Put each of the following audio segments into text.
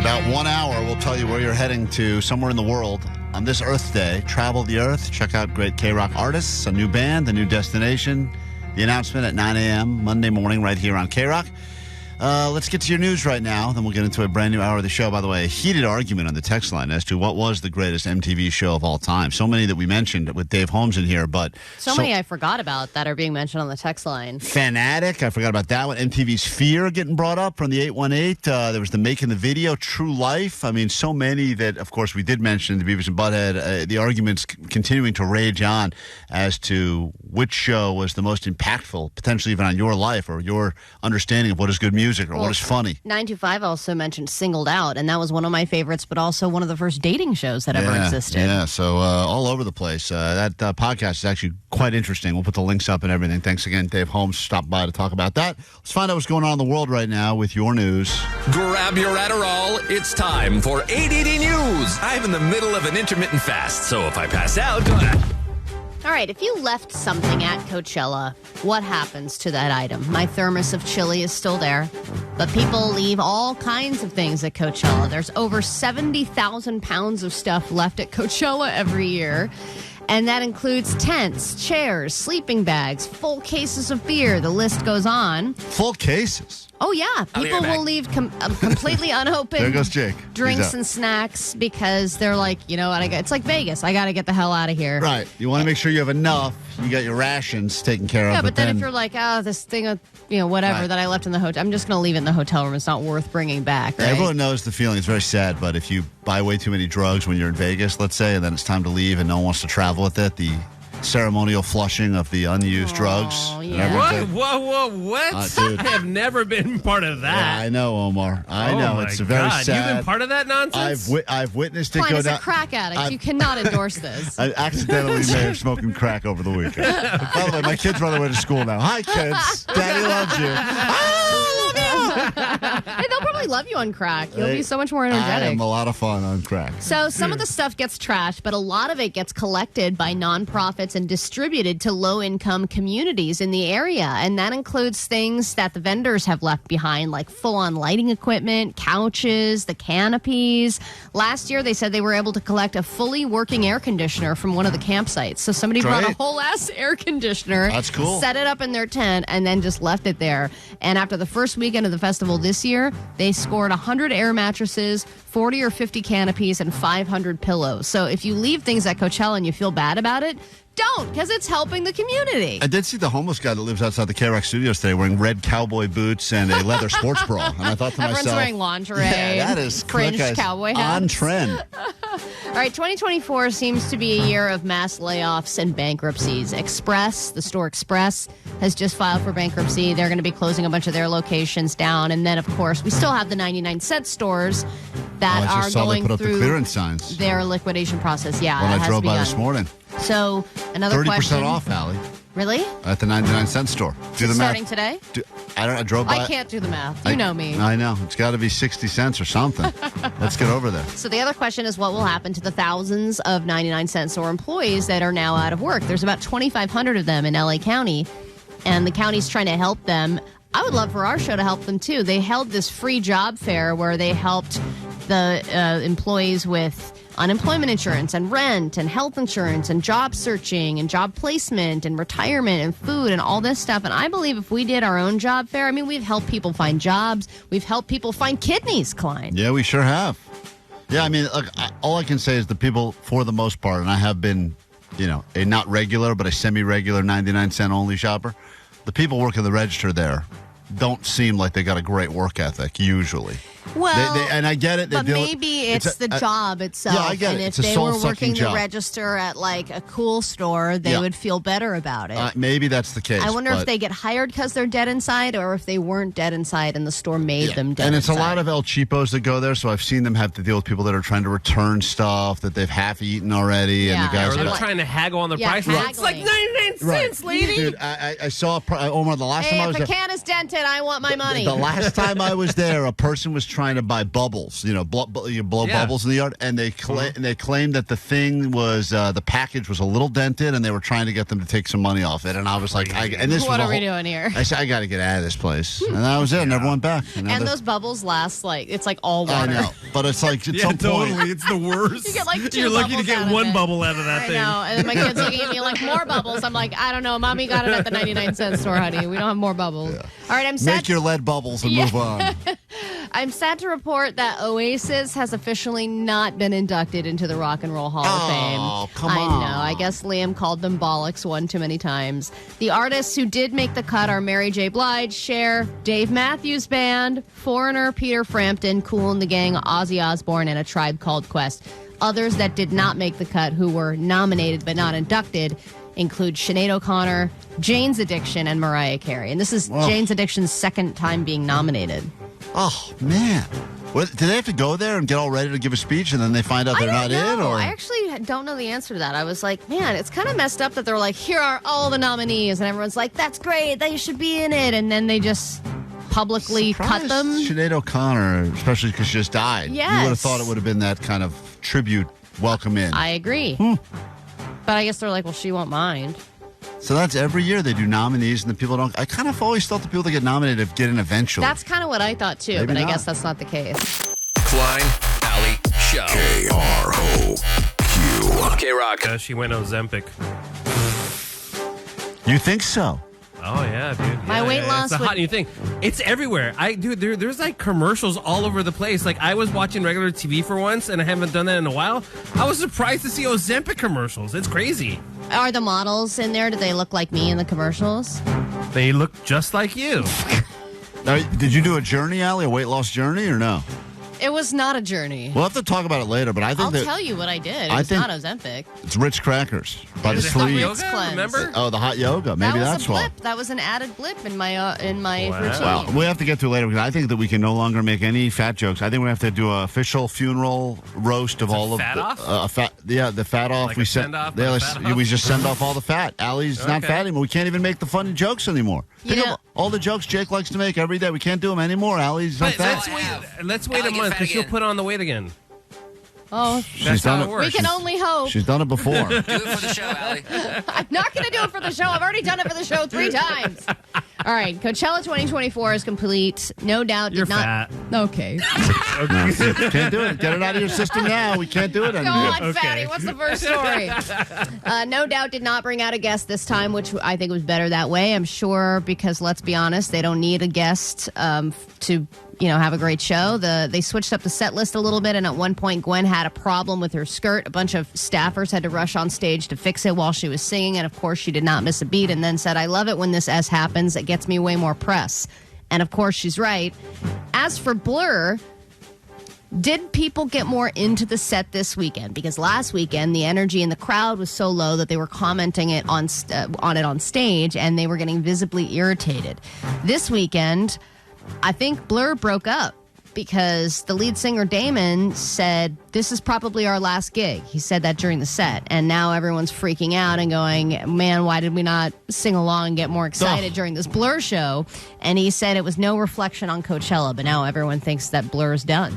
about 1 hour, we'll tell you where you're heading to somewhere in the world on this Earth Day. Travel the Earth, check out great KROQ artists, a new band, a new destination. The announcement at 9 a.m. Monday morning right here on KROQ. Let's get to your news right now. Then we'll get into a brand new hour of the show. By the way, a heated argument on the text line as to what was the greatest MTV show of all time. So many that we mentioned with Dave Holmes in here, but... So many I forgot about that are being mentioned on the text line. Fanatic, I forgot about that one. MTV's Fear getting brought up from the 818. There was the Making the Video, True Life. I mean, so many that, of course, we did mention, the Beavis and Butthead. The arguments continuing to rage on as to which show was the most impactful, potentially even on your life or your understanding of what is good music or what is funny. 925 also mentioned Singled Out, and that was one of my favorites, but also one of the first dating shows that ever existed. Yeah, so all over the place. That podcast is actually quite interesting. We'll put the links up and everything. Thanks again, Dave Holmes, stopped by to talk about that. Let's find out what's going on in the world right now with your news. Grab your Adderall. It's time for 880 News. I'm in the middle of an intermittent fast, so if I pass out... All right, if you left something at Coachella, what happens to that item? My thermos of chili is still there, but people leave all kinds of things at Coachella. There's over 70,000 pounds of stuff left at Coachella every year, and that includes tents, chairs, sleeping bags, full cases of beer. The list goes on. Full cases? Oh, yeah. People will leave completely unopened There goes Jake. drinks and snacks because they're like, you know what, it's like Vegas. I got to get the hell out of here. Right. You want to make sure you have enough. You got your rations taken care of. Yeah, but then if you're like, this thing of, whatever that I left in the hotel, I'm just going to leave it in the hotel room. It's not worth bringing back, right? Everyone knows the feeling. It's very sad, but if you buy way too many drugs when you're in Vegas, let's say, and then it's time to leave and no one wants to travel with it, the ceremonial flushing of the unused drugs. Yeah. What? Dude. I have never been part of that. Yeah, I know, Omar. I know. My It's very God. sad. You've been part of that nonsense? I've witnessed it Klein go is down. a crack addict. You cannot endorse this. I accidentally may have smoking crack over the weekend. By the way, my kids run away to school now. Hi, kids. Daddy loves you. Hey, they'll probably love you on crack. You'll be so much more energetic. I am a lot of fun on crack. So some of the stuff gets trashed, but a lot of it gets collected by nonprofits and distributed to low-income communities in the area. And that includes things that the vendors have left behind, like full-on lighting equipment, couches, the canopies. Last year, they said they were able to collect a fully working air conditioner from one of the campsites. So somebody brought a whole-ass air conditioner, That's cool. set it up in their tent, and then just left it there. And after the first weekend of the festival this year, they scored 100 air mattresses, 40 or 50 canopies, and 500 pillows. So if you leave things at Coachella and you feel bad about it, don't, because it's helping the community. I did see the homeless guy that lives outside the KROQ studios today wearing red cowboy boots and a leather sports bra. And I thought to Everyone's myself, wearing lingerie, yeah, that is fringe that guy's cowboy hats. on trend. All right, 2024 seems to be a year of mass layoffs and bankruptcies. Express, the store Express, has just filed for bankruptcy. They're going to be closing a bunch of their locations down. And then, of course, we still have the 99-cent stores that I are just saw they going put up the through clearance signs their liquiidation process. Yeah, when it I has drove by begun. this morning. So, another 30% question. off, Allie, Really? at the 99-cent store. Do the Starting math. today? I drove by. I can't do the math. You know me. I know. It's got to be 60 cents or something. Let's get over there. So the other question is what will happen to the thousands of 99-cent store employees that are now out of work? There's about 2,500 of them in LA County, and the county's trying to help them. I would love for our show to help them, too. They held this free job fair where they helped the employees with unemployment insurance and rent and health insurance and job searching and job placement and retirement and food and all this stuff. And I believe if we did our own job fair, I mean, we've helped people find jobs. We've helped people find kidneys, Klein. Yeah, we sure have. Yeah, I mean, look, all I can say is the people, for the most part, and I have been, a not regular, but a semi-regular 99-cent only shopper, the people working the register there don't seem like they got a great work ethic, usually. Well, and I get it. But maybe it's the job itself. Yeah, I get and it. if It's a they were soul-sucking working job. the register at like a cool store, they would feel better about it. Maybe that's the case. I wonder if they get hired because they're dead inside, or if they weren't dead inside and the store made them dead And it's inside. a lot of El Cheapos that go there, so I've seen them have to deal with people that are trying to return stuff that they've half-eaten already, and the Yeah. guys Or they're are trying to haggle on the Yeah, price. haggling. It's like 99 cents, lady. Dude, I saw Omar the last Hey, time I was if a there. can is dented, I want my money. The last time I was there, a person was trying to buy bubbles. You blow Yeah. bubbles in the yard, and they claimed that the thing was the package was a little dented, and they were trying to get them to take some money off it. And I was like, What are we doing here? I said, I got to get out of this place, and that was it. I never went back. And those bubbles last it's like all I water. know, but it's like at some point. Totally. It's the worst. You get like 2 You're lucky to bubbles out get of one it. bubble out of that I thing. know. And then my kid's looking at me like, more bubbles. I'm like, I don't know. Mommy got it at the 99-cent store, honey. We don't have more bubbles. All right, I'm sad. Make your lead bubbles and move on. I'm sad to report that Oasis has officially not been inducted into the Rock and Roll Hall of Fame. Oh, come I on. know. I guess Liam called them bollocks one too many times. The artists who did make the cut are Mary J. Blige, Cher, Dave Matthews Band, Foreigner, Peter Frampton, Kool and the Gang, Ozzy Osbourne, and A Tribe Called Quest. Others that did not make the cut who were nominated but not inducted include Sinead O'Connor, Jane's Addiction, and Mariah Carey. And this is Jane's Addiction's second time being nominated. Oh, man. What, do they have to go there and get all ready to give a speech, and then they find out they're not in? Or I actually don't know the answer to that. I was like, man, it's kind of messed up that they're like, here are all the nominees, and everyone's like, that's great, they should be in it, and then they just publicly cut them. Sinead O'Connor, especially because she just died. Yes. You would have thought it would have been that kind of tribute welcome in. I agree. But I guess they're like, well, she won't mind. So that's every year they do nominees, and the people don't. I kind of always thought the people that get nominated get in eventually. That's kind of what I thought too, Maybe but I not. guess that's not the case. Klein, Alley, Show. KROQ. KROQ. She went Ozempic. You think so? Oh, yeah, dude. My weight loss It's a hot new thing. It's everywhere. There's like commercials all over the place. Like, I was watching regular TV for once, and I haven't done that in a while. I was surprised to see Ozempic commercials. It's crazy. Are the models in there? Do they look like me in the commercials? They look just like you. Did you do a journey, Allie, a weight loss journey, or no? It was not a journey. We'll have to talk about it later, but I think I'll tell you what I did. I It's think- not Ozempic. it's Ritz crackers by the Is it hot sleeve. yoga? Cleanse. Remember? Oh, the hot yoga. Maybe that was that's a why. blip. That was an added blip in my Wow. routine. Well, we have to get to it later because I think that we can no longer make any fat jokes. I think we have to do an official funeral roast of all of fat the off? the fat off. Like we a send-off, yeah, but a fat off? we just send off all the fat. Allie's not Okay. fat anymore. We can't even make the funny jokes anymore. You Think know- of all the jokes Jake likes to make every day. We can't do them anymore. Allie's not But fat. let's wait a Allie, get month fat because she'll again. put on the weight again. Oh, That's done how it. it works. we can only hope. She's done it before. Do it for the show, Allie. I'm not going to do it for the show. I've already done it for the show 3 times. All right, Coachella 2024 is complete. No doubt. You're did not. fat. Okay. Can't do it. Get it out of your system now. We can't do it Go anymore. on, fatty. What's the first story? No Doubt did not bring out a guest this time, which I think was better that way. I'm sure because, let's be honest, they don't need a guest to have a great show. They switched up the set list a little bit, and at one point, Gwen had a problem with her skirt. A bunch of staffers had to rush on stage to fix it while she was singing, and of course, she did not miss a beat, and then said, I love it when this S happens. It gets me way more press. And of course, she's right. As for Blur, did people get more into the set this weekend? Because last weekend, the energy in the crowd was so low that they were commenting it on it on stage, and they were getting visibly irritated. This weekend, I think Blur broke up because the lead singer, Damon, said, this is probably our last gig. He said that during the set. And now everyone's freaking out and going, man, why did we not sing along and get more excited during this Blur show? And he said it was no reflection on Coachella, but now everyone thinks that Blur's done.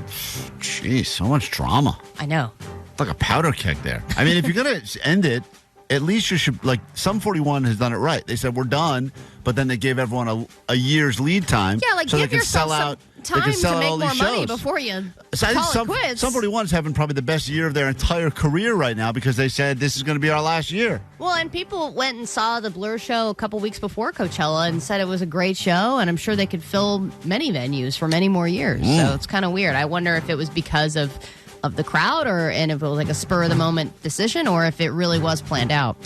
Jeez, so much drama. I know. It's like a powder keg there. I mean, if you're going to end it, at least you should, like, Sum 41 has done it right. They said, we're done, but then they gave everyone a year's lead time. Yeah, like so give they can yourself sell out. some time to make more money before you So I think call it quits. Sum 41 is having probably the best year of their entire career right now because they said this is going to be our last year. Well, and people went and saw the Blur show a couple weeks before Coachella and said it was a great show, and I'm sure they could fill many venues for many more years. So it's kind of weird. I wonder if it was because of the crowd and if it was like a spur-of-the-moment decision or if it really was planned out.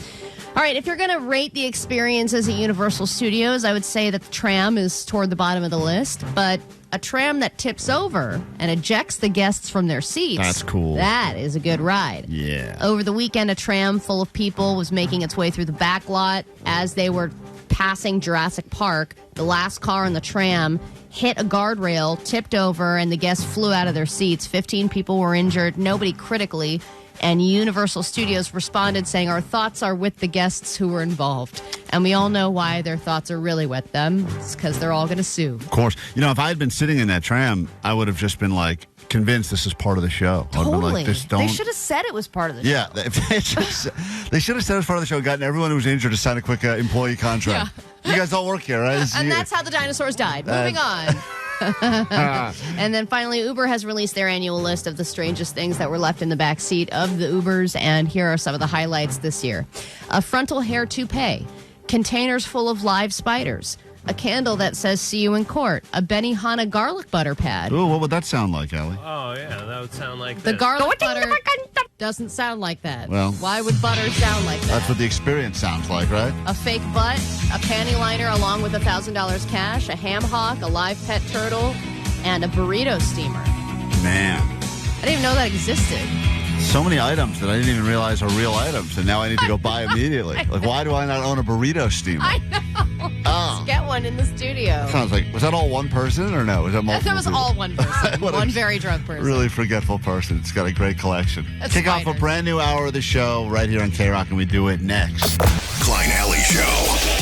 All right, if you're going to rate the experiences at Universal Studios, I would say that the tram is toward the bottom of the list, but a tram that tips over and ejects the guests from their seats. That's cool. That is a good ride. Yeah. Over the weekend, a tram full of people was making its way through the back lot as they were passing Jurassic Park. The last car on the tram hit a guardrail, tipped over, and the guests flew out of their seats. 15 people were injured, nobody critically. And Universal Studios responded saying, our thoughts are with the guests who were involved. And we all know why their thoughts are really with them. It's because they're all going to sue. Of course. You know, if I had been sitting in that tram, I would have just been like convinced this is part of the show. I would have been Totally. like, just don't. They should have said it was part of the show. Yeah, they should have said it was part of the show, gotten everyone who was injured to sign a quick employee contract. You guys all work here, right? And that's how the dinosaurs died. Moving on. And then finally, Uber has released their annual list of the strangest things that were left in the back seat of the Ubers. And here are some of the highlights this year. A frontal hair toupee, containers full of live spiders, a candle that says "See you in court," a Benihana garlic butter pad. Ooh, what would that sound like, Allie? Oh, yeah, that would sound like The this. garlic butter doesn't sound like that. Well, why would butter sound like that? That's what the experience sounds like, right? A fake butt, a panty liner along with $1,000 cash, a ham hock, a live pet turtle, and a burrito steamer. Man. I didn't even know that existed. So many items that I didn't even realize are real items, and now I need to go buy immediately. Like, why do I not own a burrito steamer? I know. Oh. Let's get one in the studio. Sounds like, was that all one person or no? Was that multiple That was people? all one person. What a One very drunk person. Really forgetful person. It's got a great collection. That's Kick off a spiders. brand new hour of the show right here on KROQ, and we do it next. Klein Alley Show.